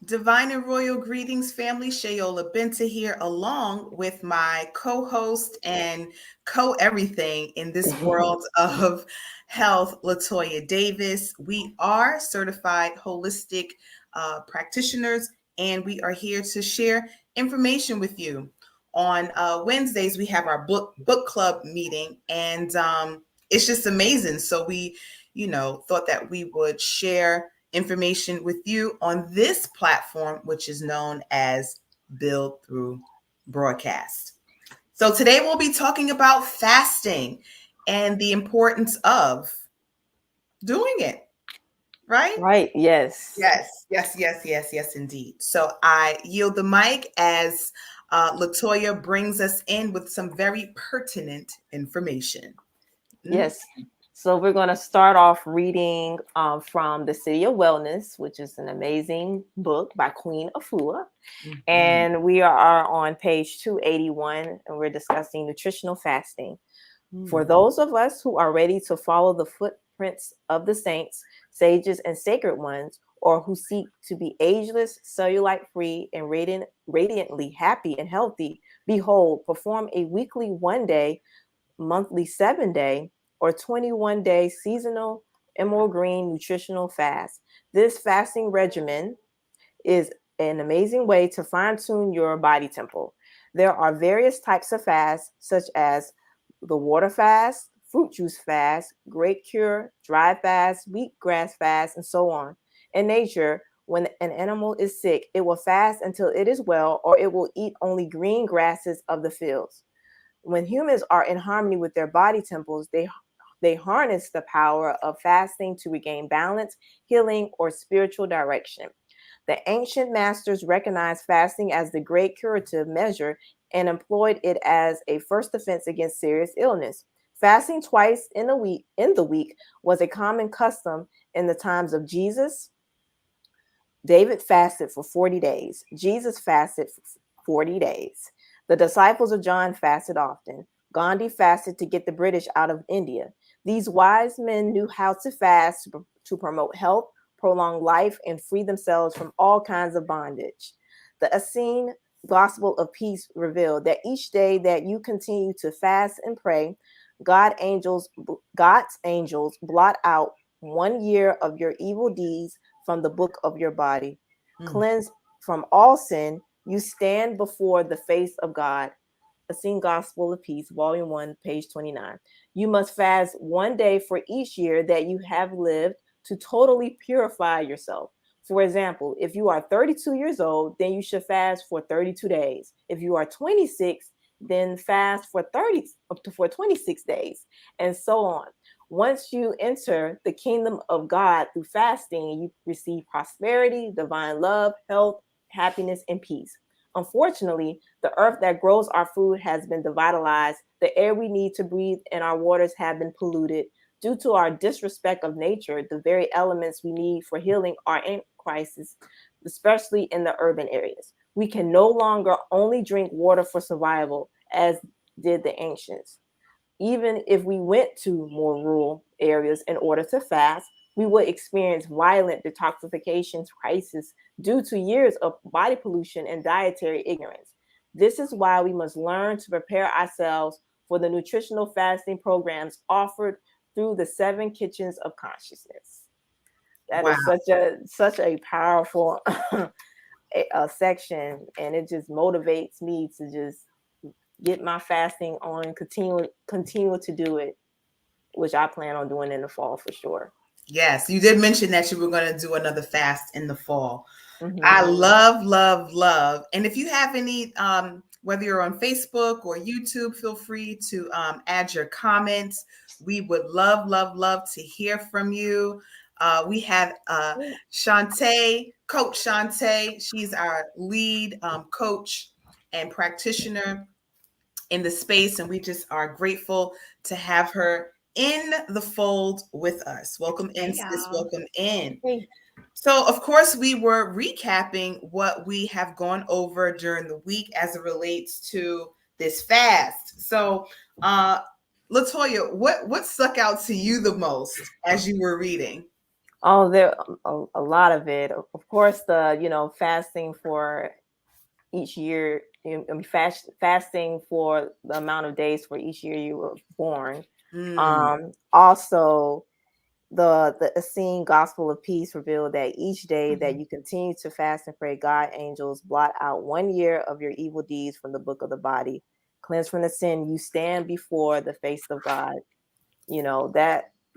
Divine and royal greetings, family. Shayola Benta here, along with my co host and co everything in this world of health, Latoya Davis. We are certified holistic practitioners, and we are here to share information with you. On Wednesdays, we have our book club meeting, and it's just amazing. So we, thought that we would share information with you on this platform, which is known as Build Through Broadcast. So today we'll be talking about fasting and the importance of doing it, right? Right. Yes. Yes, indeed. So I yield the mic as Latoya brings us in with some very pertinent information. Mm. Yes. So we're going to start off reading from The City of Wellness, which is an amazing book by Queen Afua. Mhm. And we are on page 281, and we're discussing nutritional fasting. For Mm. those of us who are ready to follow the footprints of the saints, sages, and sacred ones, or who seek to be ageless, cellulite free, and radiantly happy and healthy, behold, perform a weekly 1 day, monthly 7 day, or 21 day seasonal emerald green nutritional fast. This fasting regimen is an amazing way to fine tune your body temple. There are various types of fasts, such as the water fast, fruit juice fast, grape cure, dry fast, wheatgrass fast, and so on. In nature, when an animal is sick, it will fast until it is well, or it will eat only green grasses of the fields. When humans are in harmony with their body temples, they harness the power of fasting to regain balance, healing, or spiritual direction. The ancient masters recognized fasting as the great curative measure and employed it as a first defense against serious illness. Fasting twice in the week was a common custom in the times of Jesus. David fasted for 40 days. Jesus fasted for 40 days. The disciples of John fasted often. Gandhi fasted to get the British out of India. These wise men knew how to fast to promote health, prolong life, and free themselves from all kinds of bondage. The Essene Gospel of Peace revealed that each day that you continue to fast and pray, God's angels blot out 1 year of your evil deeds from the book of your body. Mm. Cleansed from all sin, you stand before the face of God. Essene Gospel of Peace, Volume 1, page 29. You must fast 1 day for each year that you have lived to totally purify yourself. For example, if you are 32 years old, then you should fast for 32 days. If you are 26, then fast for 30 up to for 26 days, and so on. Once you enter the kingdom of God through fasting, you receive prosperity, divine love, health, happiness, and peace. Unfortunately, the earth that grows our food has been devitalized. The air we need to breathe and our waters have been polluted. Due to our disrespect of nature, the very elements we need for healing are in crisis, especially in the urban areas. We can no longer only drink water for survival, as did the ancients. Even if we went to more rural areas in order to fast, we would experience violent detoxification crisis due to years of body pollution and dietary ignorance. This is why we must learn to prepare ourselves for the nutritional fasting programs offered through the 7 kitchens of consciousness. That Wow. is such a powerful section, and it just motivates me to just get my fasting on and continue to do it, which I plan on doing in the fall for sure. Yes, you did mention that you were going to do another fast in the fall. I Hmm. love, love, love. And if you have any, whether you're on Facebook or YouTube, feel free to add your comments. We would love, love, love to hear from you. We have Shantae, Coach Shantae. She's our lead coach and practitioner in the space, and we just are grateful to have her in the fold with us. Welcome in, Hey sis. y'all. Welcome in. Hey. So, of course, we were recapping what we have gone over during the week as it relates to this fast. So, uh, Latoya, what stuck out to you the most as you were reading? Oh, there a lot of it. Of course, the fasting for each year. I mean, fasting for the amount of days for each year you were born. Mm, Also, the Essene Gospel of Peace revealed that each day that mhm. you continue to fast and pray, God angels blot out 1 year of your evil deeds from the book of the body. Cleanse from the sin, you stand before the face of God.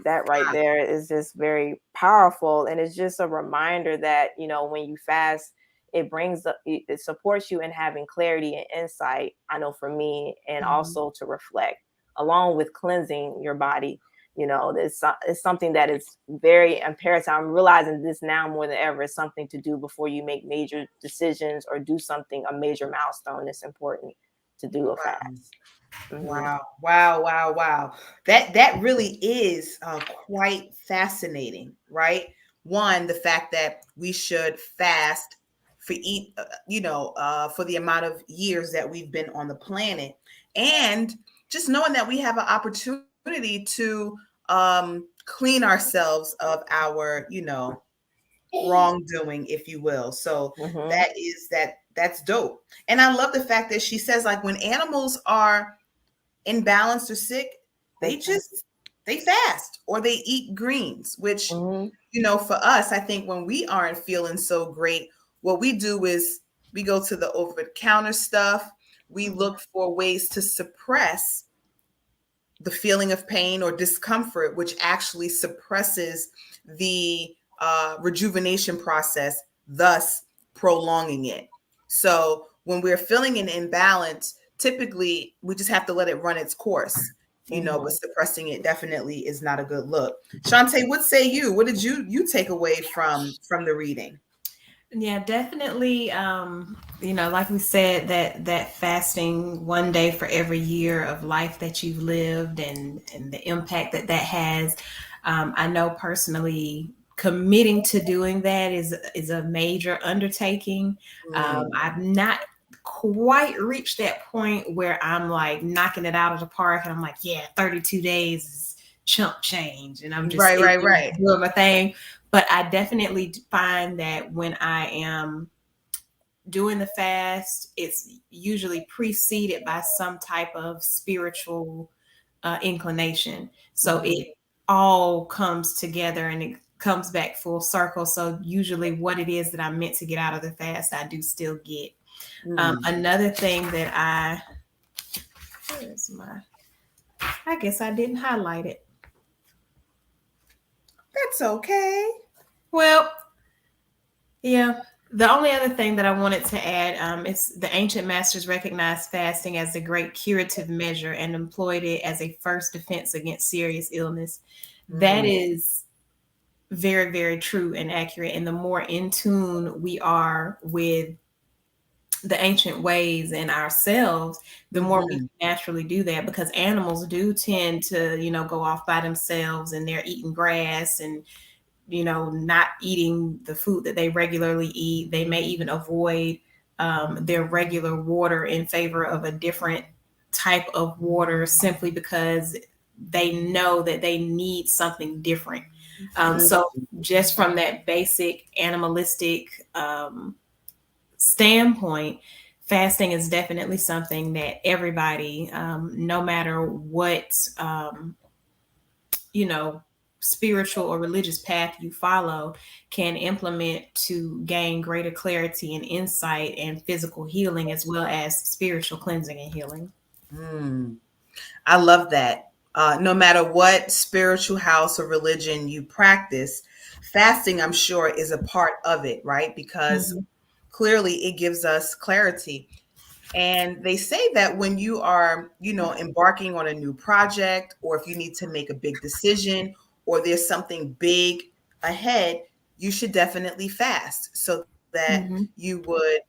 That right Wow. there is just very powerful, and it's just a reminder that when you fast, it supports you in having clarity and insight. I know for me, and Mhm. also to reflect along with cleansing your body. It's something that is very imperative. I'm realizing this now more than ever. It's something to do before you make major decisions or do something, a major milestone. It's important to do a Wow. fast. Hmm. Wow, wow, wow, wow. That really is quite fascinating, right? One, the fact that we should fast for for the amount of years that we've been on the planet, and just knowing that we have an opportunity to clean ourselves of our, wrongdoing, if you will. So Hmm. that's dope. And I love the fact that she says, like, when animals are imbalanced or sick, They they fast. just they fast or they eat greens, which, Hmm. for us, I think when we aren't feeling so great, what we do is we go to the over the counter stuff. We look for ways to suppress the feeling of pain or discomfort, which actually suppresses the rejuvenation process, thus prolonging it. So when we're feeling an imbalance, typically we just have to let it run its course, but Hmm. suppressing it definitely is not a good look. Shantae, what say you? What did you take away from the reading? Yeah, definitely. Like we said, that fasting one day for every year of life that you've lived, and the impact that has. I know personally, committing to doing that is a major undertaking. Mm, I've not quite reached that point where I'm like knocking it out of the park, and I'm like, yeah, 32 days is chump change, and I'm just right, right, right. doing my thing. But I definitely find that when I am doing the fast, it's usually preceded by some type of spiritual inclination. So Mhm. it all comes together and it comes back full circle. So usually, what it is that I'm meant to get out of the fast, I do still get. Mm. Another thing that where's my, I guess I didn't highlight it. That's okay. Well, yeah. The only other thing that I wanted to add is the ancient masters recognized fasting as a great curative measure and employed it as a first defense against serious illness. That Mm, is very, very true and accurate. And the more in tune we are with the ancient ways and ourselves, the more we mhm. naturally do that, because animals do tend to, go off by themselves and they're eating grass and not eating the food that they regularly eat. They may even avoid their regular water in favor of a different type of water simply because they know that they need something different. Mm. So, just from that basic animalistic standpoint, fasting is definitely something that everybody, no matter what, you know, spiritual or religious path you follow, can implement to gain greater clarity and insight and physical healing as well as spiritual cleansing and healing. Mm. I love that. No matter what spiritual house or religion you practice, fasting, I'm sure, is a part of it, right? Because Mhm. clearly it gives us clarity. And they say that when you are, embarking on a new project, or if you need to make a big decision, or there's something big ahead, you should definitely fast so that Mhm. you would,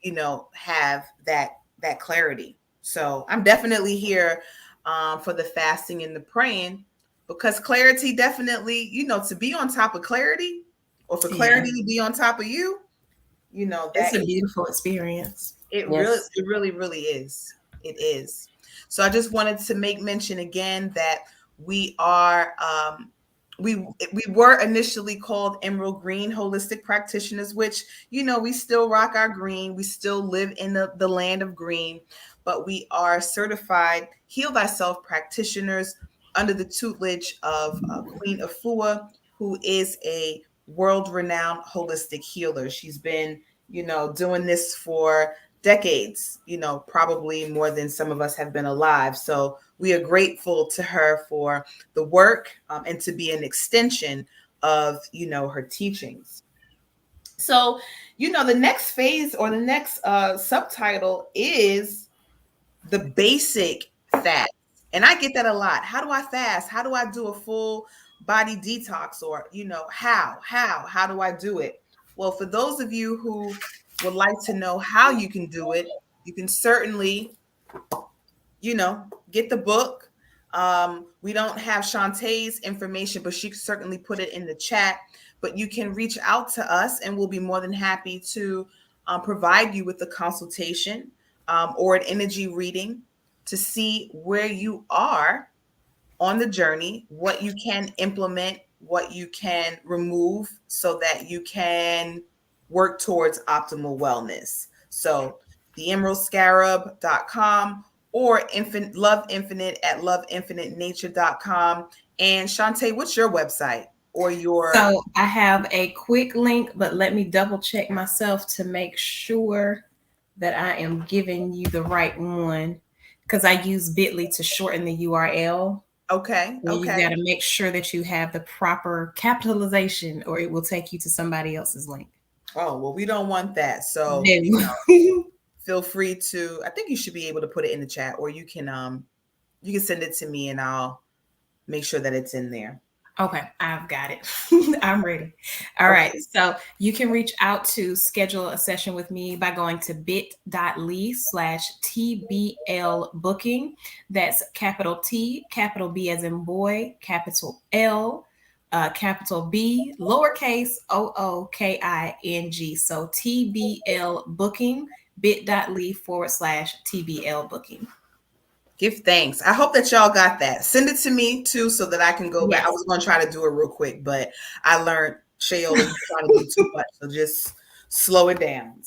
have that clarity. So I'm definitely here for the fasting and the praying, because clarity definitely, to be on top of clarity, or for Yeah, clarity to be on top of you, it's that a is, beautiful experience. Yes. it really, really is. It is. So I just wanted to make mention again that we are we were initially called Emerald Green Holistic Practitioners, which, we still rock our green. We still live in the land of green, but we are certified Heal Thyself practitioners under the tutelage of Queen Afua, who is a world-renowned holistic healer. She's been, doing this for decades, probably more than some of us have been alive. So we are grateful to her for the work, and to be an extension of, her teachings. So, the next phase, or the next subtitle, is the basic fast. And I get that a lot. How do I fast? How do I do a full body detox? Or, how do I do it? Well, for those of you who would like to know how you can do it, you can certainly, get the book. We don't have Shantae's information, but she could certainly put it in the chat. But you can reach out to us, and we'll be more than happy to provide you with a consultation, or an energy reading, to see where you are on the journey, what you can implement, what you can remove, so that you can work towards optimal wellness. So theemeraldscarab.com, or Love Infinite at loveinfinitenature.com. And Shantae, what's your website or your? So I have a quick link, but let me double check myself to make sure that I am giving you the right one, because I use Bitly to shorten the URL. Okay. And you got to make sure that you have the proper capitalization, or it will take you to somebody else's link. Oh, well, we don't want that. So feel free to, I think you should be able to put it in the chat, or you can send it to me and I'll make sure that it's in there. Okay, I've got it. I'm ready. All right. So you can reach out to schedule a session with me by going to bit.ly/TBL booking. That's capital T, capital B as in boy, capital L, capital B, lowercase OOKING. So TBL booking, bit.ly/TBL booking. Give thanks. I hope that y'all got that. Send it to me too, so that I can go back. I was going to try to do it real quick, but I learned, Shayola, you're trying to do too much. So just slow it down.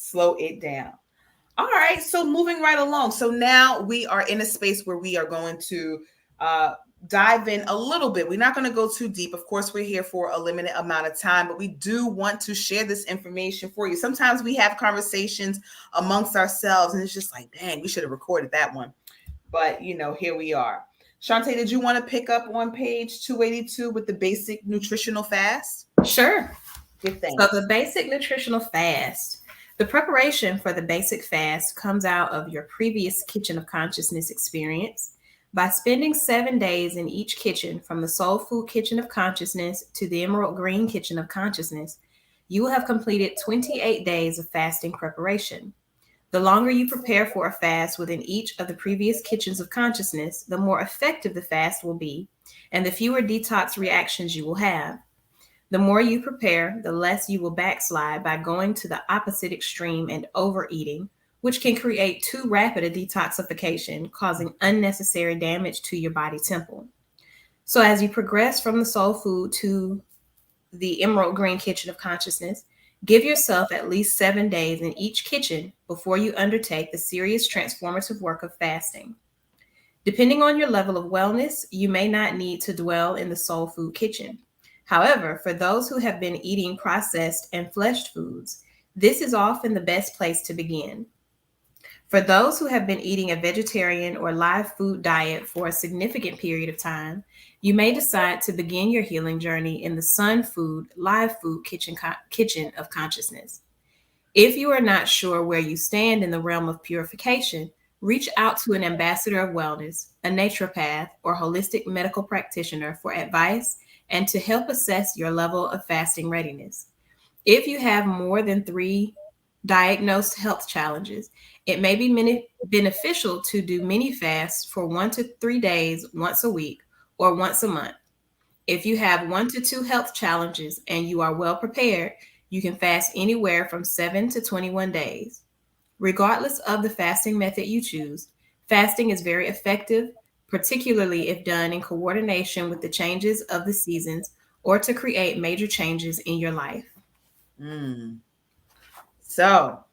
All right. So moving right along. So now we are in a space where we are going to dive in a little bit. We're not going to go too deep. Of course, we're here for a limited amount of time, but we do want to share this information for you. Sometimes we have conversations amongst ourselves, and it's just like, dang, we should have recorded that one. But, here we are. Shantae, did you want to pick up on page 282 with the Basic Nutritional Fast? Sure. Good thing. So the Basic Nutritional Fast, the preparation for the Basic Fast comes out of your previous Kitchen of Consciousness experience. By spending 7 days in each kitchen, from the Soul Food Kitchen of Consciousness to the Emerald Green Kitchen of Consciousness, you will have completed 28 days of fasting preparation. The longer you prepare for a fast within each of the previous kitchens of consciousness, the more effective the fast will be, and the fewer detox reactions you will have. The more you prepare, the less you will backslide by going to the opposite extreme and overeating, which can create too rapid a detoxification, causing unnecessary damage to your body temple. So as you progress from the soul food to the Emerald Green Kitchen of Consciousness, give yourself at least 7 days in each kitchen before you undertake the serious transformative work of fasting. Depending on your level of wellness, you may not need to dwell in the soul food kitchen. However, for those who have been eating processed and fleshed foods, this is often the best place to begin. For those who have been eating a vegetarian or live food diet for a significant period of time, you may decide to begin your healing journey in the Sun Food, Live Food Kitchen of Consciousness. If you are not sure where you stand in the realm of purification, reach out to an ambassador of wellness, a naturopath, or holistic medical practitioner for advice and to help assess your level of fasting readiness. If you have more than 3 diagnosed health challenges, it may be beneficial to do mini fasts for 1 to 3 days once a week or once a month. If you have 1 to 2 health challenges and you are well prepared, you can fast anywhere from 7 to 21 days. Regardless of the fasting method you choose, fasting is very effective, particularly if done in coordination with the changes of the seasons or to create major changes in your life. So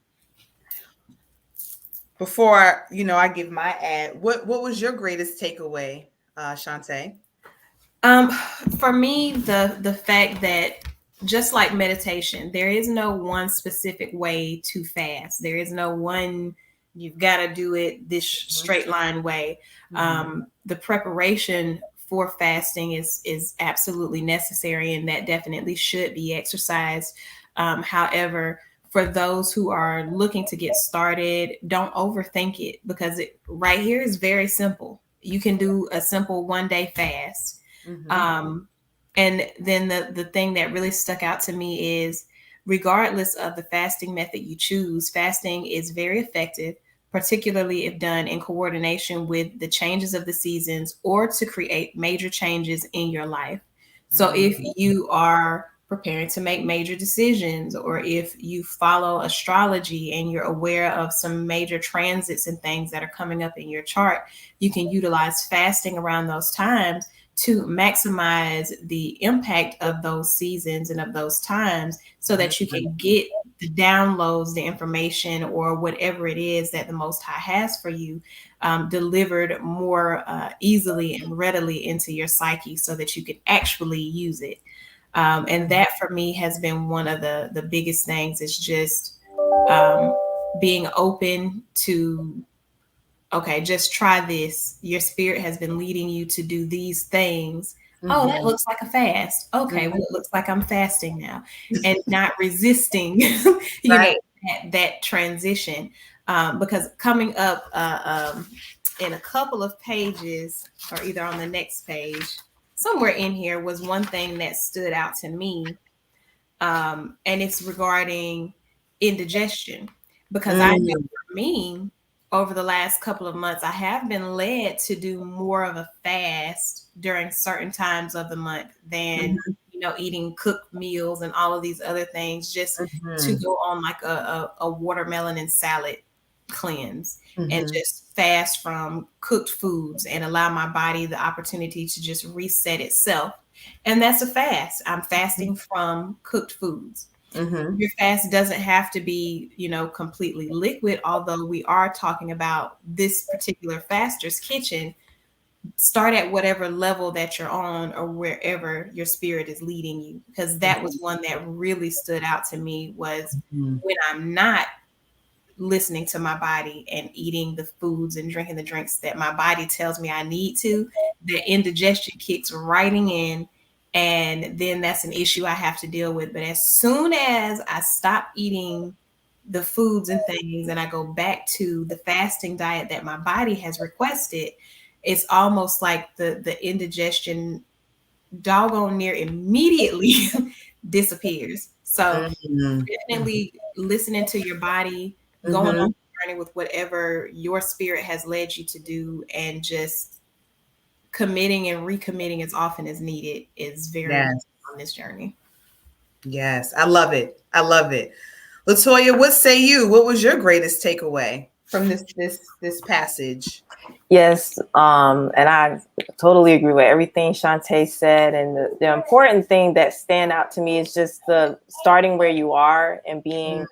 before, I give my ad, what was your greatest takeaway, Shantae? For me, the fact that just like meditation, there is no one specific way to fast. There is no one, you've got to do it this straight line way. The preparation for fasting is absolutely necessary, and that definitely should be exercised. However, for those who are looking to get started, don't overthink it, because it right here is very simple. You can do a simple 1-day fast. And then the thing that really stuck out to me is, regardless of the fasting method you choose, fasting is very effective, particularly if done in coordination with the changes of the seasons or to create major changes in your life. So if you are preparing to make major decisions, or if you follow astrology and you're aware of some major transits and things that are coming up in your chart, you can utilize fasting around those times to maximize the impact of those seasons and of those times, so that you can get the downloads, the information, or whatever it is that the Most High has for you, delivered more easily and readily into your psyche, so that you can actually use it. And that for me has been one of the biggest things, is just being open to, okay, just try this. Your spirit has been leading you to do these things. Oh, that looks like a fast. Okay, well, it looks like I'm fasting now, and not resisting, Right. that transition. Because coming up in a couple of pages, or either on the next page, somewhere in here was one thing that stood out to me, and it's regarding indigestion, because I know for me, over the last couple of months, I have been led to do more of a fast during certain times of the month than, eating cooked meals and all of these other things, just to go on like a watermelon and salad cleanse, and just fast from cooked foods and allow my body the opportunity to just reset itself. And that's a fast. I'm fasting from cooked foods. Your fast doesn't have to be, completely liquid, although we are talking about this particular faster's kitchen. Start at whatever level that you're on, or wherever your spirit is leading you, because that was one that really stood out to me, was when I'm not listening to my body and eating the foods and drinking the drinks that my body tells me I need to, the indigestion kicks writing in. And then that's an issue I have to deal with. But as soon as I stop eating the foods and things, and I go back to the fasting diet that my body has requested, it's almost like the indigestion doggone near immediately disappears. So definitely listening to your body, going on the journey with whatever your spirit has led you to do, and just committing and recommitting as often as needed is very important on this journey. Yes, I love it. I love it. Latoya, what say you? What was your greatest takeaway from this passage? Yes, and I totally agree with everything Shantae said. And the important thing that stand out to me is just the starting where you are and being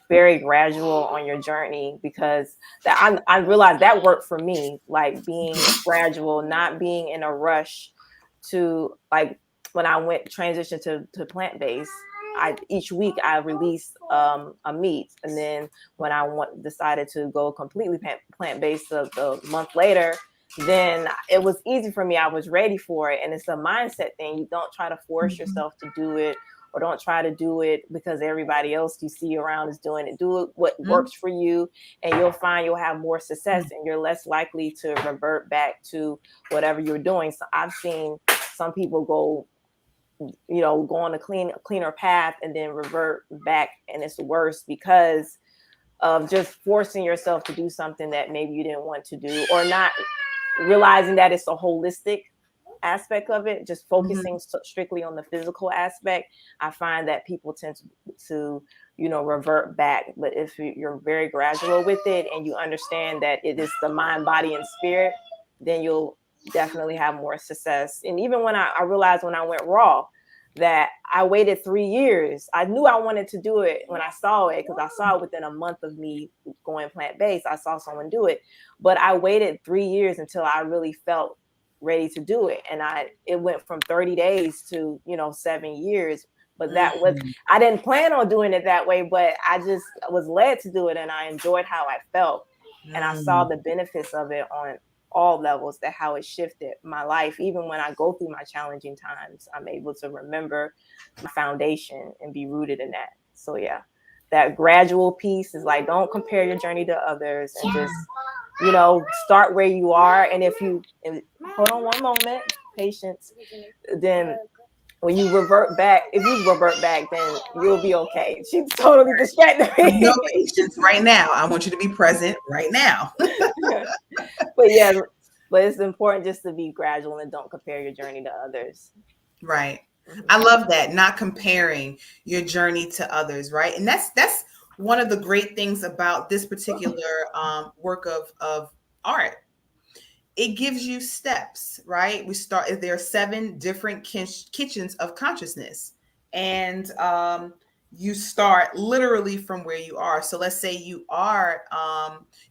very gradual on your journey, because I realized that worked for me, like being gradual, not being in a rush to, like, when I went transition to plant-based. Each week I released a meat, and then when I decided to go completely plant-based the month later, then it was easy for me. I was ready for it. And it's a mindset thing. You don't try to force yourself to do it, or don't try to do it because everybody else you see around is doing it. Do it what works for you, and you'll find you'll have more success, and you're less likely to revert back to whatever you're doing. So I've seen some people go on a cleaner path and then revert back, and it's worse because of just forcing yourself to do something that maybe you didn't want to do, or not realizing that it's a holistic aspect of it, just focusing strictly on the physical aspect. I find that people tend to revert back. But if you're very gradual with it, and you understand that it is the mind, body, and spirit, then you'll definitely have more success. And even when I realized when I went raw, that I waited 3 years. I knew I wanted to do it when I saw it, because I saw it within a month of me going plant-based. I saw someone do it, but I waited 3 years until I really felt ready to do it. And it went from 30 days to, 7 years. But that was, I didn't plan on doing it that way, but I just was led to do it, and I enjoyed how I felt. And I saw the benefits of it on all levels, that how it shifted my life. Even when I go through my challenging times, I'm able to remember my foundation and be rooted in that. So yeah, that gradual piece is like, don't compare your journey to others, and just, start where you are. And hold on one moment, patience, then when you revert back, if you revert back, then you'll be okay. She's totally distracted me. No patience right now. I want you to be present right now. But yeah, but it's important just to be gradual and don't compare your journey to others. Right. I love that. Not comparing your journey to others. Right. And that's one of the great things about this particular work of art. It gives you steps, right? There are 7 different kitchens of consciousness. And you start literally from where you are. So let's say you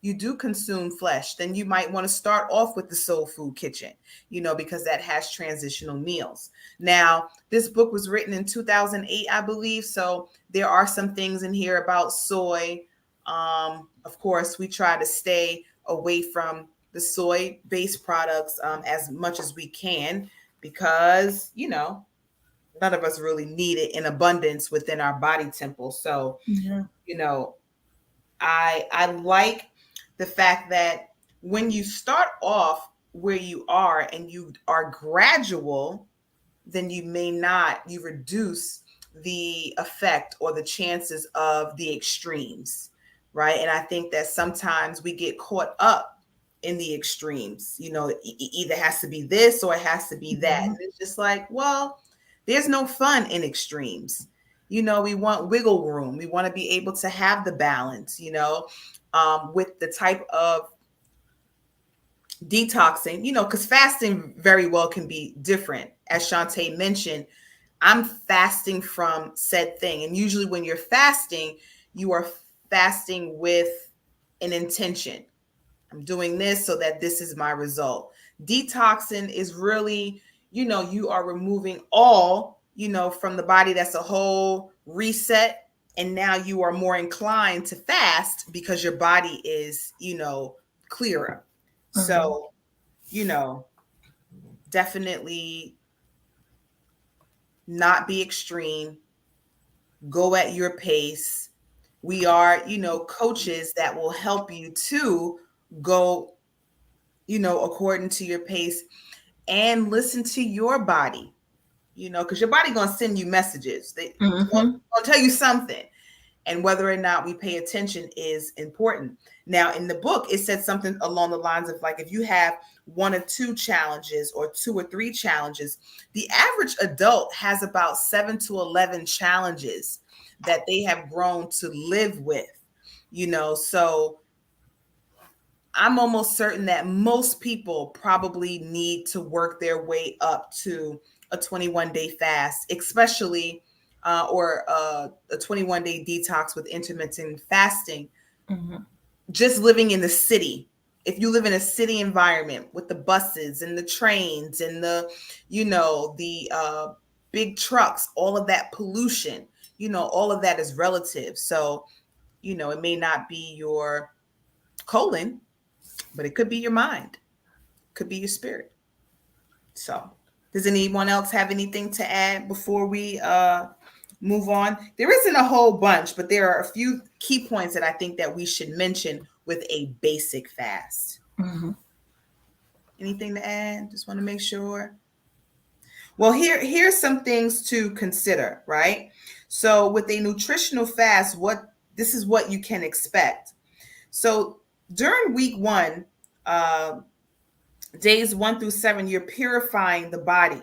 do consume flesh, then you might want to start off with the soul food kitchen, because that has transitional meals. Now, this book was written in 2008, I believe. So there are some things in here about soy. Of course, we try to stay away from the soy-based products as much as we can, because, none of us really need it in abundance within our body temple. So, I like the fact that when you start off where you are and you are gradual, then you reduce the effect or the chances of the extremes, right? And I think that sometimes we get caught up in the extremes. It either has to be this or it has to be that. And it's just like, well, there's no fun in extremes. We want wiggle room. We want to be able to have the balance, with the type of detoxing, because fasting very well can be different. As Shantae mentioned, I'm fasting from said thing. And usually when you're fasting, you are fasting with an intention. I'm doing this so that this is my result. Detoxing is really, you are removing all, from the body. That's a whole reset. And now you are more inclined to fast because your body is, clearer. So, definitely not be extreme. Go at your pace. We are, coaches that will help you to go, according to your pace, and listen to your body, because your body going to send you messages. They going to tell you something. And whether or not we pay attention is important. Now, in the book, it said something along the lines of like, if you have 1 or 2 challenges or 2 or 3 challenges, the average adult has about 7 to 11 challenges that they have grown to live with, so I'm almost certain that most people probably need to work their way up to a 21-day fast, especially or a 21-day detox with intermittent fasting. Just living in the city. If you live in a city environment with the buses and the trains and the, the big trucks, all of that pollution, all of that is relative. So, it may not be your colon, but it could be your mind, could be your spirit. So does anyone else have anything to add before we move on? There isn't a whole bunch, but there are a few key points that I think that we should mention with a basic fast. Anything to add? Just want to make sure. Well, here's some things to consider, right? So with a nutritional fast, this is what you can expect. So during week 1, days 1 through 7, you're purifying the body.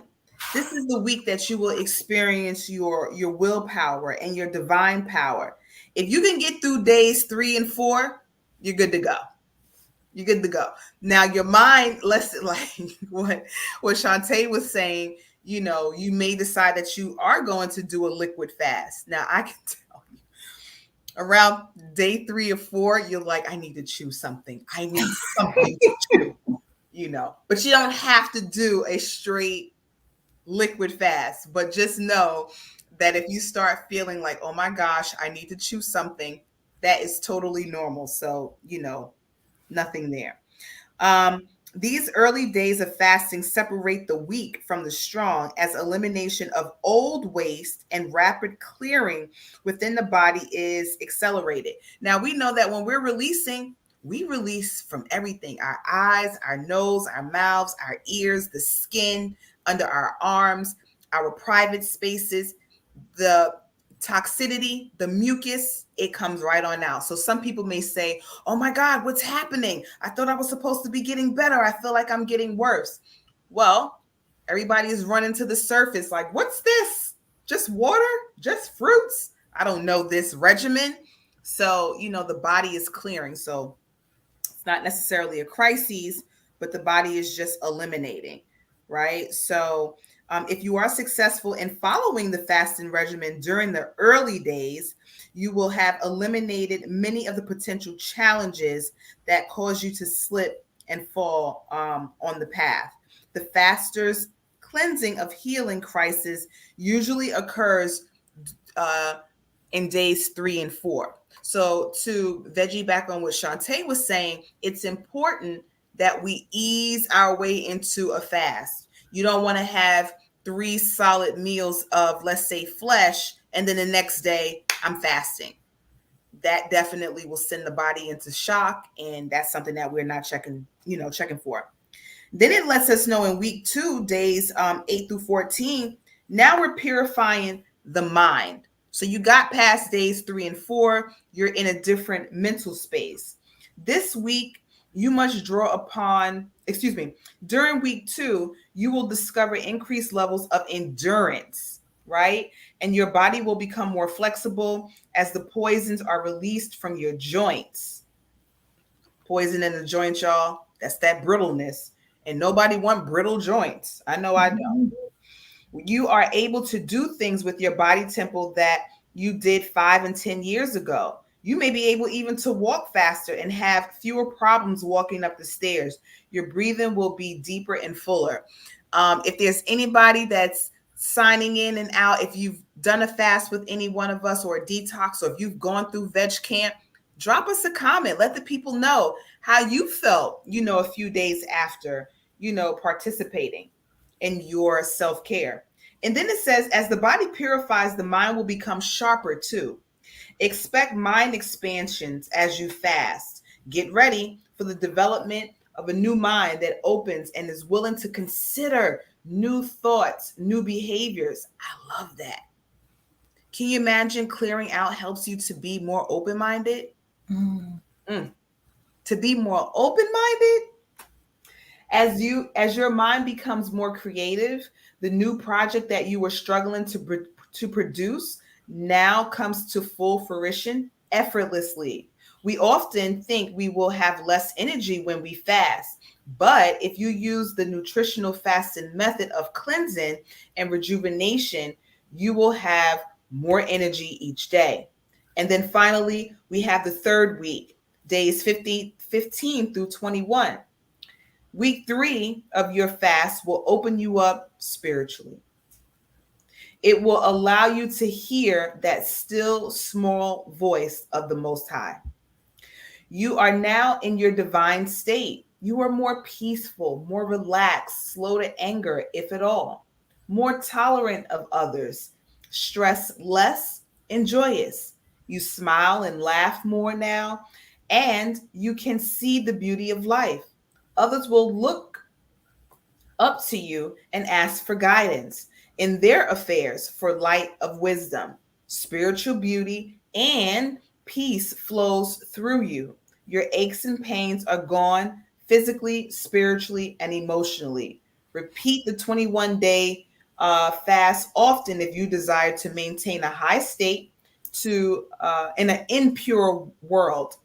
This is the week that you will experience your willpower and your divine power. If you can get through days 3 and 4, you're good to go. You're good to go. Now your mind, like what Shantae was saying, you may decide that you are going to do a liquid fast. Now, I can tell you, around day 3 or 4, you're like, I need to chew something. I need something to chew. But you don't have to do a straight liquid fast. But just know that if you start feeling like, oh my gosh, I need to chew something, that is totally normal. So, nothing there. These early days of fasting separate the weak from the strong as elimination of old waste and rapid clearing within the body is accelerated. Now, we know that when we're releasing, we release from everything: our eyes, our nose, our mouths, our ears, the skin under our arms, our private spaces, the toxicity, the mucus, it comes right on out. So some people may say, oh my God, what's happening? I thought I was supposed to be getting better. I feel like I'm getting worse. Well, everybody is running to the surface like, what's this? Just water? Just fruits? I don't know this regimen. So, the body is clearing. So it's not necessarily a crisis, but the body is just eliminating, right? So if you are successful in following the fasting regimen during the early days, you will have eliminated many of the potential challenges that cause you to slip and fall on the path. The faster's cleansing of healing crisis usually occurs in days 3 and 4. So to veggie back on what Shantae was saying, it's important that we ease our way into a fast. You don't want to have 3 solid meals of, let's say, flesh, and then the next day I'm fasting. That definitely will send the body into shock, and that's something that we're not checking for. Then it lets us know in week 2, days 8 through 14, now we're purifying the mind. So you got past days 3 and 4, you're in a different mental space. This week, you must draw upon, during week 2, you will discover increased levels of endurance, right? And your body will become more flexible as the poisons are released from your joints. Poison in the joint, y'all, that's that brittleness. And nobody want brittle joints. I know I don't. You are able to do things with your body temple that you did 5 and 10 years ago. You may be able even to walk faster and have fewer problems walking up the stairs. Your breathing will be deeper and fuller. If there's anybody that's signing in and out, if you've done a fast with any one of us or a detox, or if you've gone through veg camp, drop us a comment. Let the people know how you felt, a few days after, participating in your self-care. And then it says, as the body purifies, the mind will become sharper too. Expect mind expansions as you fast. Get ready for the development of a new mind that opens and is willing to consider new thoughts, new behaviors. I love that. Can you imagine clearing out helps you to be more open-minded? To be more open-minded? As your mind becomes more creative, the new project that you were struggling to produce now comes to full fruition effortlessly. We often think we will have less energy when we fast, but if you use the nutritional fasting method of cleansing and rejuvenation, you will have more energy each day. And then finally, we have the third week, days 15 through 21. Week 3 of your fast will open you up spiritually. It will allow you to hear that still small voice of the Most High. You are now in your divine state. You are more peaceful, more relaxed, slow to anger, if at all, more tolerant of others, stress less, and joyous. You smile and laugh more now, and you can see the beauty of life. Others will look up to you and ask for guidance in their affairs for light of wisdom. Spiritual beauty and peace flows through you. Your aches and pains are gone physically, spiritually, and emotionally. Repeat the 21-day fast often if you desire to maintain a high state in an impure world.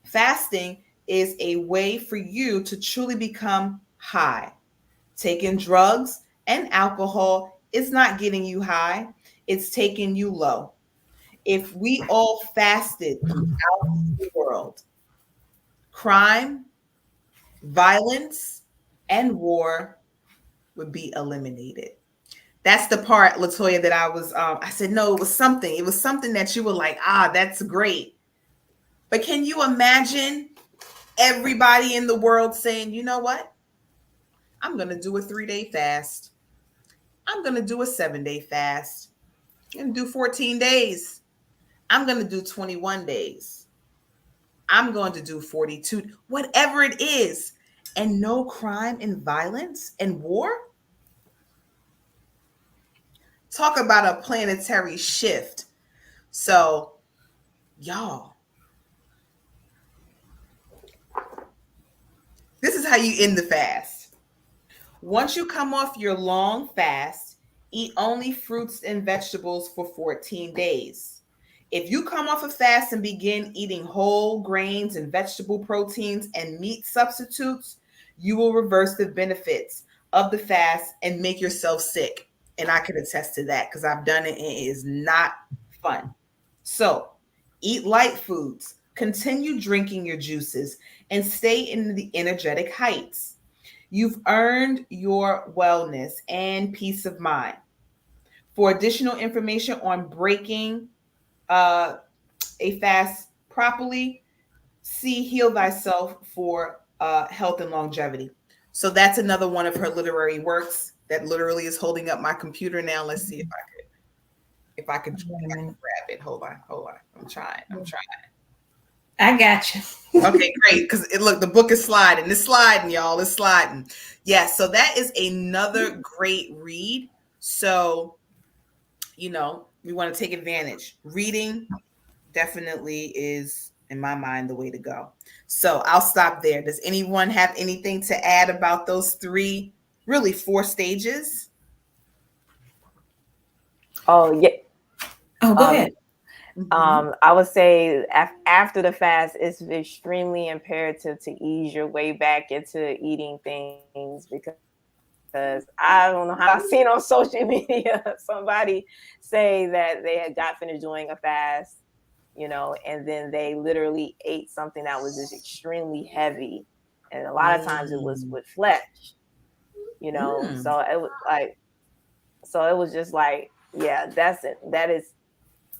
Fasting is a way for you to truly become high. Taking drugs and alcohol is not getting you high, it's taking you low. If we all fasted throughout the world, crime, violence, and war would be eliminated. That's the part, Latoya, that I said, no, it was something. It was something that you were like, that's great. But can you imagine everybody in the world saying, you know what? I'm going to do a 3-day fast. I'm going to do a 7-day fast. I'm going to do 14 days. I'm going to do 21 days. I'm going to do 42, whatever it is. And no crime and violence and war? Talk about a planetary shift. So, y'all, this is how you end the fast. Once you come off your long fast, eat only fruits and vegetables for 14 days. If you come off a fast and begin eating whole grains and vegetable proteins and meat substitutes, you will reverse the benefits of the fast and make yourself sick. And I can attest to that because I've done it and it is not fun. So, eat light foods, continue drinking your juices, and stay in the energetic heights. You've earned your wellness and peace of mind. For additional information on breaking a fast properly, see Heal Thyself for health and longevity. So that's another one of her literary works that literally is holding up my computer now. Let's see if I could grab it. Hold on. I'm trying. I got you. Okay, great. Because look, the book is sliding. It's sliding, y'all. It's sliding. Yeah, so that is another great read. So, we want to take advantage. Reading definitely is, in my mind, the way to go. So I'll stop there. Does anyone have anything to add about those 4 stages? Oh, yeah. Oh, go ahead. I would say after the fast, it's extremely imperative to ease your way back into eating things because I don't know how I've seen on social media somebody say that they had got finished doing a fast, and then they literally ate something that was just extremely heavy. And a lot of times it was with flesh, so it was just like, yeah, that's it. That is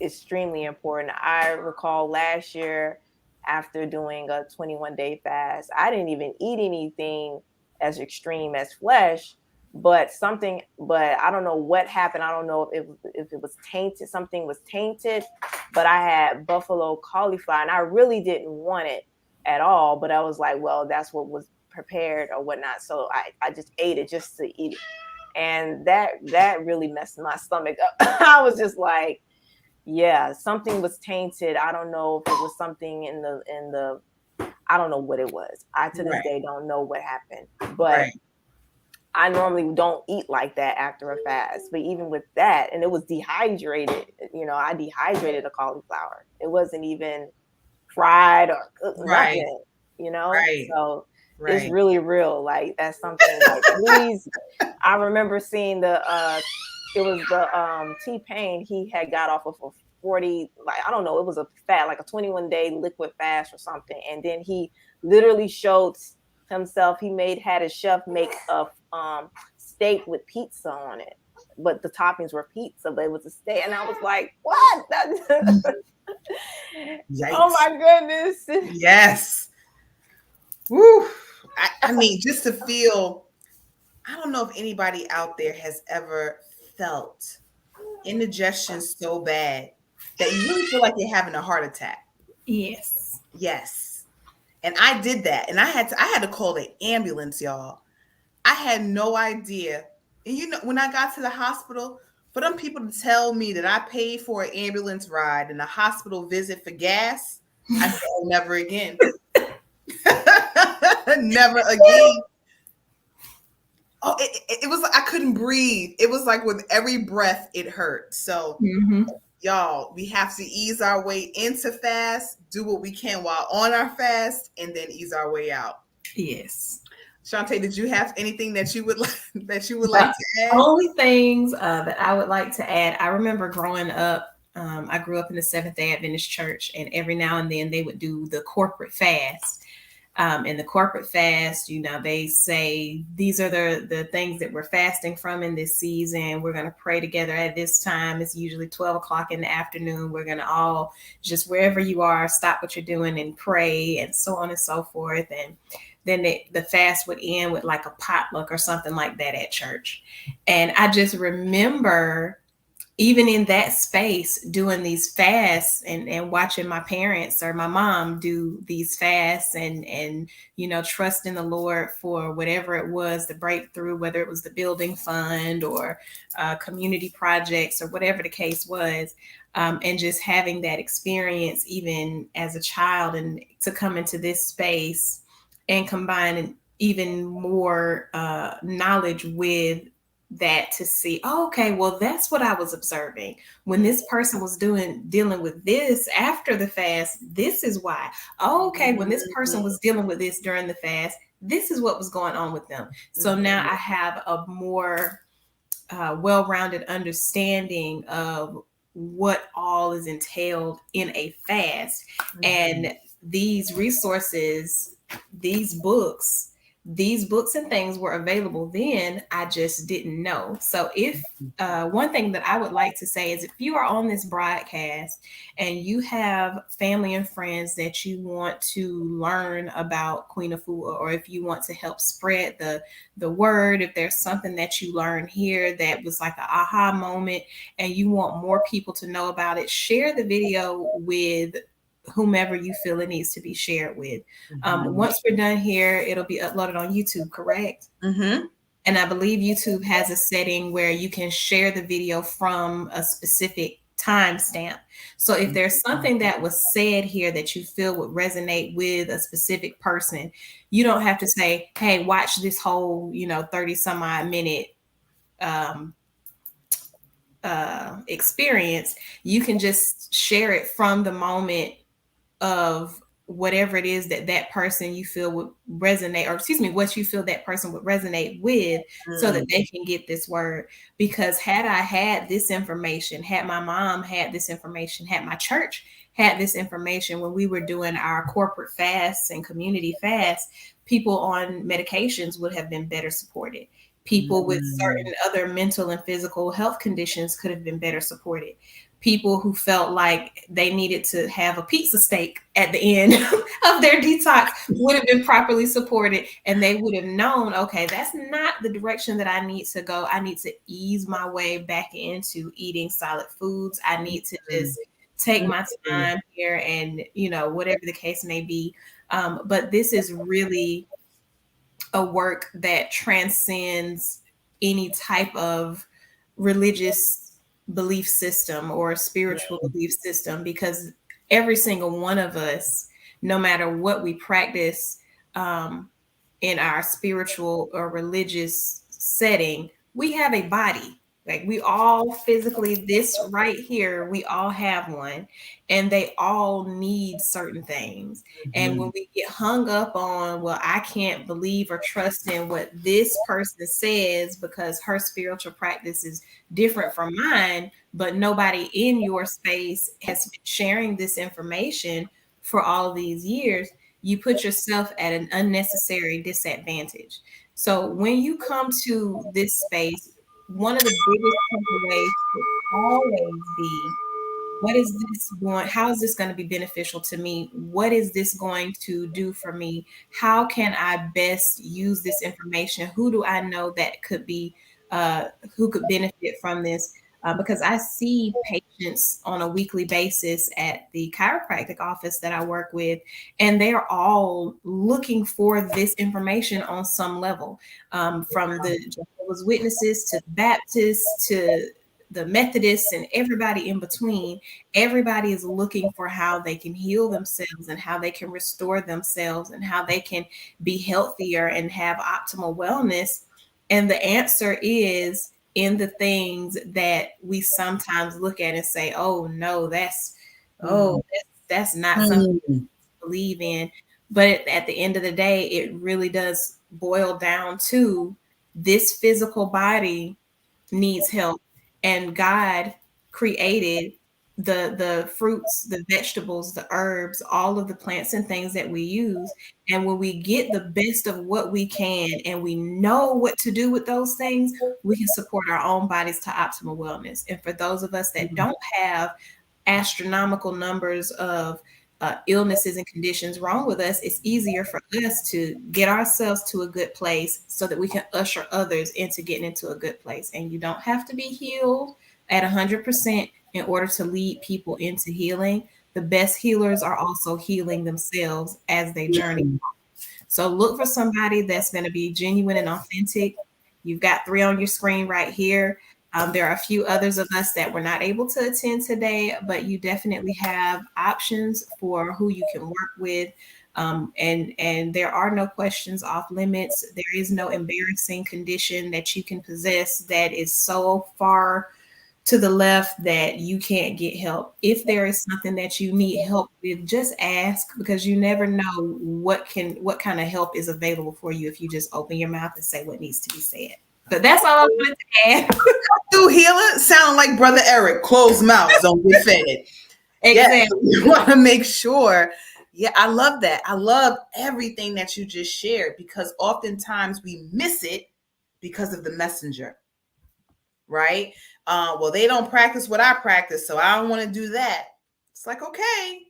extremely important. I recall last year after doing a 21-day fast, I didn't even eat anything as extreme as flesh, but I don't know what happened. I don't know if it was tainted, something was tainted, but I had buffalo cauliflower and I really didn't want it at all, but I was like, well, that's what was prepared or whatnot. So I just ate it just to eat it. And that really messed my stomach up. I was just like, yeah, something was tainted. I don't know if it was something in the I don't know what it was. I to this day don't know what happened. But I normally don't eat like that after a fast. But even with that, and it was dehydrated, I dehydrated the cauliflower. It wasn't even fried or cooked, nothing, So it's really real. Like that's something like please. I remember seeing it was the T-Pain, he had got off of a 40, like, I don't know, it was a 21-day liquid fast or something. And then he literally showed himself, had a chef make a steak with pizza on it. But the toppings were pizza, but it was a steak. And I was like, what? Oh my goodness. Yes. Woo. I mean, just to feel, I don't know if anybody out there has ever felt indigestion so bad that you really feel like you're having a heart attack. Yes. And I did that. And I had to call the ambulance, y'all. I had no idea. And when I got to the hospital, for them people to tell me that I paid for an ambulance ride and a hospital visit for gas, I said, oh, never again. Never again. Oh, it was, I couldn't breathe. It was like with every breath, it hurt. So, y'all, we have to ease our way into fast, do what we can while on our fast, and then ease our way out. Yes. Shantae, did you have anything that you would like to add? Only things that I would like to add, I remember growing up, I grew up in the Seventh-day Adventist church, and every now and then they would do the corporate fast. In the corporate fast, they say these are the things that we're fasting from in this season. We're going to pray together at this time. It's usually 12 o'clock in the afternoon. We're going to all, just wherever you are, stop what you're doing and pray, and so on and so forth. And then the fast would end with like a potluck or something like that at church. And I just remember, even in that space, doing these fasts and watching my parents or my mom do these fasts, and trust in the Lord for whatever it was, the breakthrough, whether it was the building fund or community projects or whatever the case was. And just having that experience even as a child, and to come into this space and combine even more knowledge with that, to see, oh, okay, well, that's what I was observing when this person was dealing with this after the fast. This is why. Oh, okay, when this person was dealing with this during the fast, this is what was going on with them. So now I have a more well-rounded understanding of what all is entailed in a fast. And these resources, these books and things were available then. I just didn't know. So if one thing that I would like to say is, if you are on this broadcast and you have family and friends that you want to learn about Queen Afua, or if you want to help spread the word, if there's something that you learned here that was like an aha moment and you want more people to know about it, share the video with whomever you feel it needs to be shared with. Once we're done here, it'll be uploaded on YouTube, correct? And I believe YouTube has a setting where you can share the video from a specific timestamp. So if there's something that was said here that you feel would resonate with a specific person, you don't have to say, hey, watch this whole 30 some odd minute experience. You can just share it from the moment of whatever it is that person you feel would resonate, or excuse me, what you feel that person would resonate with, so that they can get this word. Because had I had this information, had my mom had this information, had my church had this information when we were doing our corporate fasts and community fasts, people on medications would have been better supported. People with certain other mental and physical health conditions could have been better supported. People who felt like they needed to have a pizza steak at the end of their detox would have been properly supported, and they would have known, okay, that's not the direction that I need to go. I need to ease my way back into eating solid foods. I need to just take my time here, and whatever the case may be. But this is really a work that transcends any type of religious belief system or spiritual belief system, because every single one of us, no matter what we practice in our spiritual or religious setting, we have a body. Like, we all physically, this right here, we all have one, and they all need certain things. And when we get hung up on, well, I can't believe or trust in what this person says because her spiritual practice is different from mine, but nobody in your space has been sharing this information for all these years, you put yourself at an unnecessary disadvantage. So when you come to this space, one of the biggest takeaways should always be, what is this going, how is this going to be beneficial to me? What is this going to do for me? How can I best use this information? Who do I know that could be, who could benefit from this? Because I see patients on a weekly basis at the chiropractic office that I work with, and they are all looking for this information on some level, from the Jehovah's Witnesses to the Baptists to the Methodists and everybody in between. Everybody is looking for how they can heal themselves and how they can restore themselves and how they can be healthier and have optimal wellness. And the answer is in the things that we sometimes look at and say, oh no, that's not something I believe in. But at the end of the day, it really does boil down to this physical body needs help, and God created the fruits, the vegetables, the herbs, all of the plants and things that we use. And when we get the best of what we can and we know what to do with those things, we can support our own bodies to optimal wellness. And for those of us that don't have astronomical numbers of illnesses and conditions wrong with us, it's easier for us to get ourselves to a good place so that we can usher others into getting into a good place. And you don't have to be healed at 100% in order to lead people into healing. The best healers are also healing themselves as they journey. So look for somebody that's going to be genuine and authentic. You've got 3 on your screen right here. There are a few others of us that were not able to attend today, but you definitely have options for who you can work with. And there are no questions off limits. There is no embarrassing condition that you can possess that is so far to the left that you can't get help. If there is something that you need help with, just ask, because you never know what kind of help is available for you if you just open your mouth and say what needs to be said. But that's all I wanted to add. Do healer sound like Brother Eric? Closed mouths don't get fed. Exactly. Yes, you want to make sure. Yeah, I love that. I love everything that you just shared, because oftentimes we miss it because of the messenger, right? Well, they don't practice what I practice, so I don't want to do that. It's like, okay,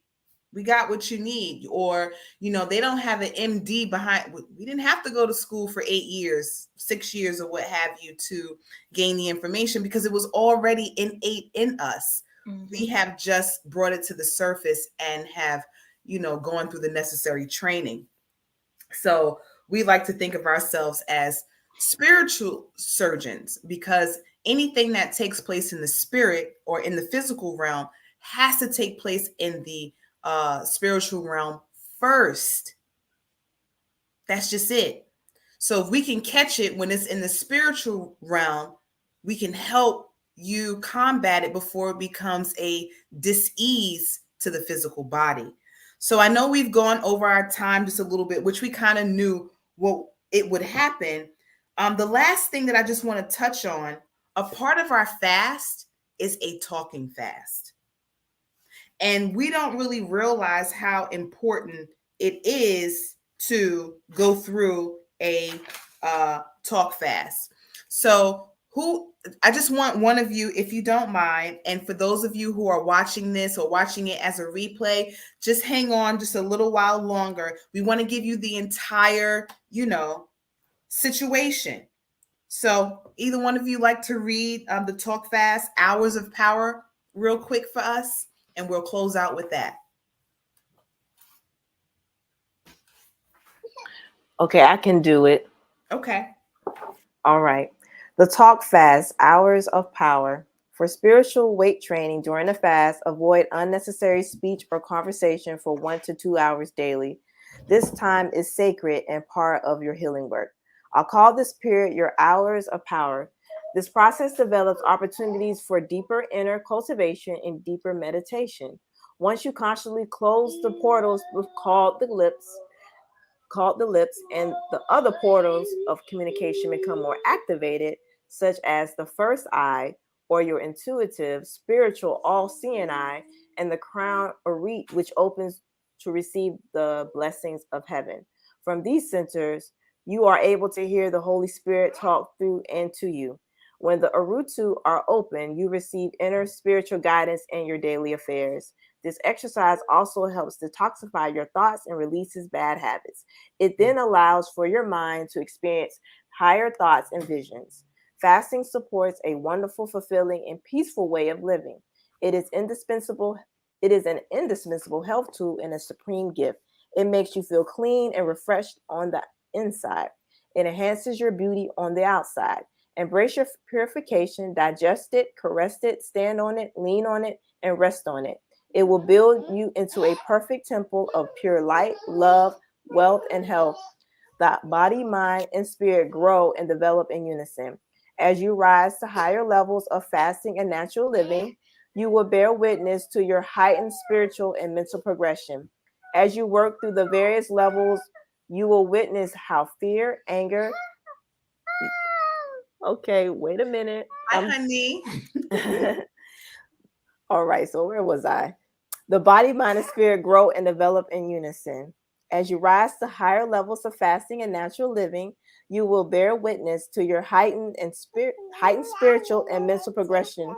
we got what you need. Or, they don't have an MD behind. We didn't have to go to school for 8 years, 6 years, or what have you to gain the information, because it was already innate in us. Mm-hmm. We have just brought it to the surface and have, gone through the necessary training. So we like to think of ourselves as spiritual surgeons, because anything that takes place in the spirit or in the physical realm has to take place in the spiritual realm first. That's just it. So if we can catch it when it's in the spiritual realm, we can help you combat it before it becomes a dis-ease to the physical body. So I know we've gone over our time just a little bit, which we kind of knew what it would happen. The last thing that I just want to touch on, a part of our fast is a talking fast. And we don't really realize how important it is to go through a talk fast. So I just want one of you, if you don't mind, and for those of you who are watching this or watching it as a replay, just hang on just a little while longer. We want to give you the entire, situation. So either one of you like to read the talk fast, Hours of Power, real quick for us, and we'll close out with that. Okay, I can do it. Okay. All right. The talk fast, Hours of Power. For spiritual weight training during the fast, avoid unnecessary speech or conversation for 1 to 2 hours daily. This time is sacred and part of your healing work. I'll call this period your Hours of Power. This process develops opportunities for deeper inner cultivation and deeper meditation. Once you consciously close the portals called the lips, and the other portals of communication become more activated, such as the first eye, or your intuitive, spiritual, all-seeing eye, and the crown arete, which opens to receive the blessings of heaven. From these centers, you are able to hear the Holy Spirit talk through and to you. When the arutu are open, you receive inner spiritual guidance in your daily affairs. This exercise also helps detoxify your thoughts and releases bad habits. It then allows for your mind to experience higher thoughts and visions. Fasting supports a wonderful, fulfilling, and peaceful way of living. It is indispensable. It is an indispensable health tool and a supreme gift. It makes you feel clean and refreshed on the inside. It enhances your beauty on the outside. Embrace your purification, digest it, caress it, stand on it, lean on it, and rest on it. It will build you into a perfect temple of pure light, love, wealth, and health. The body, mind, and spirit grow and develop in unison. As you rise to higher levels of fasting and natural living, you will bear witness to your heightened spiritual and mental progression. As you work through the various levels You will witness how fear, anger. Okay, wait a minute. Hi, honey. All right, so where was I? The body, mind, and spirit grow and develop in unison. As you rise to higher levels of fasting and natural living, you will bear witness to your heightened spiritual and mental progression.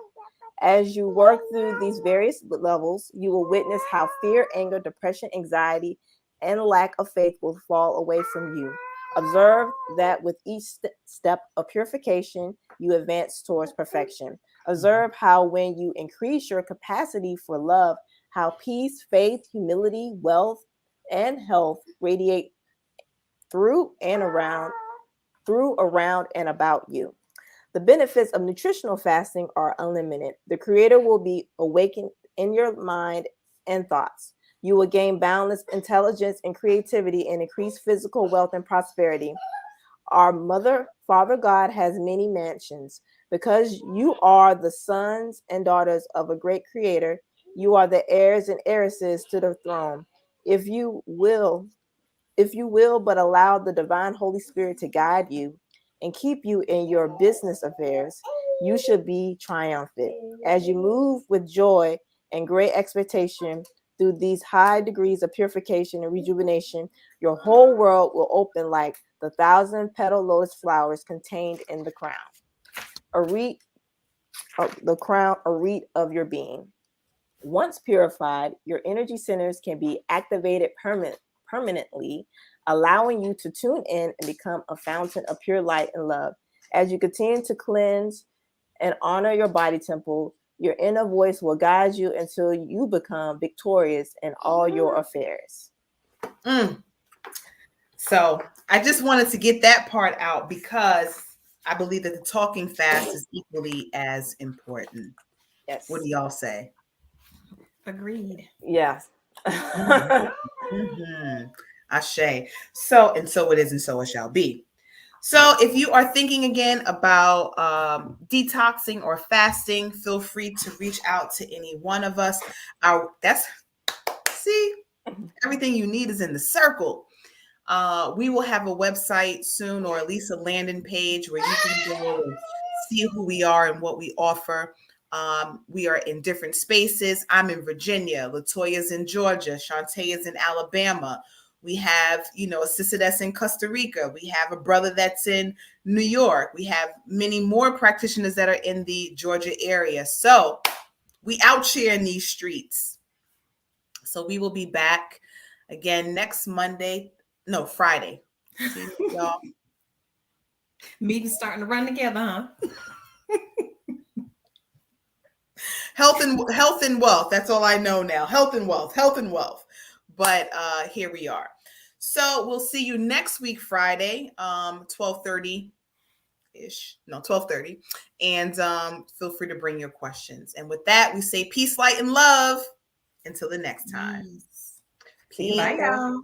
As you work through these various levels, you will witness how fear, anger, depression, anxiety, and lack of faith will fall away from you. Observe that with each step of purification, you advance towards perfection. Observe how when you increase your capacity for love, how peace, faith, humility, wealth, and health radiate through, around, and about you. The benefits of nutritional fasting are unlimited. The Creator will be awakened in your mind and thoughts. You will gain boundless intelligence and creativity and increase physical wealth and prosperity. Our Father God has many mansions. Because you are the sons and daughters of a great Creator, you are the heirs and heiresses to the throne. If you will but allow the divine Holy Spirit to guide you and keep you in your business affairs, you should be triumphant. As you move with joy and great expectation through these high degrees of purification and rejuvenation, your whole world will open like the 1,000-petal lotus flowers contained in the crown. A wreath of your being. Once purified, your energy centers can be activated permanently, allowing you to tune in and become a fountain of pure light and love. As you continue to cleanse and honor your body temple, your inner voice will guide you until you become victorious in all your affairs. So I just wanted to get that part out because I believe that the talking fast is equally as important. Yes. What do y'all say? Agreed. Yes. Mm-hmm. Ashe. So it is, and so it shall be. So if you are thinking again about detoxing or fasting, feel free to reach out to any one of us. Everything you need is in the circle. We will have a website soon, or at least a landing page where you can go and see who we are and what we offer. We are in different spaces. I'm in Virginia. Latoya's in Georgia. Shantae is in Alabama. We have, a sister that's in Costa Rica. We have a brother that's in New York. We have many more practitioners that are in the Georgia area. So we out here in these streets. So we will be back again next Friday. See y'all. Meeting's starting to run together, huh? Health and wealth. That's all I know now. Health and wealth. But here we are. So we'll see you next week, Friday, 12:30 ish. No, 12:30. And feel free to bring your questions. And with that, we say peace, light, and love. Until the next time. Bye, Peace. y'all.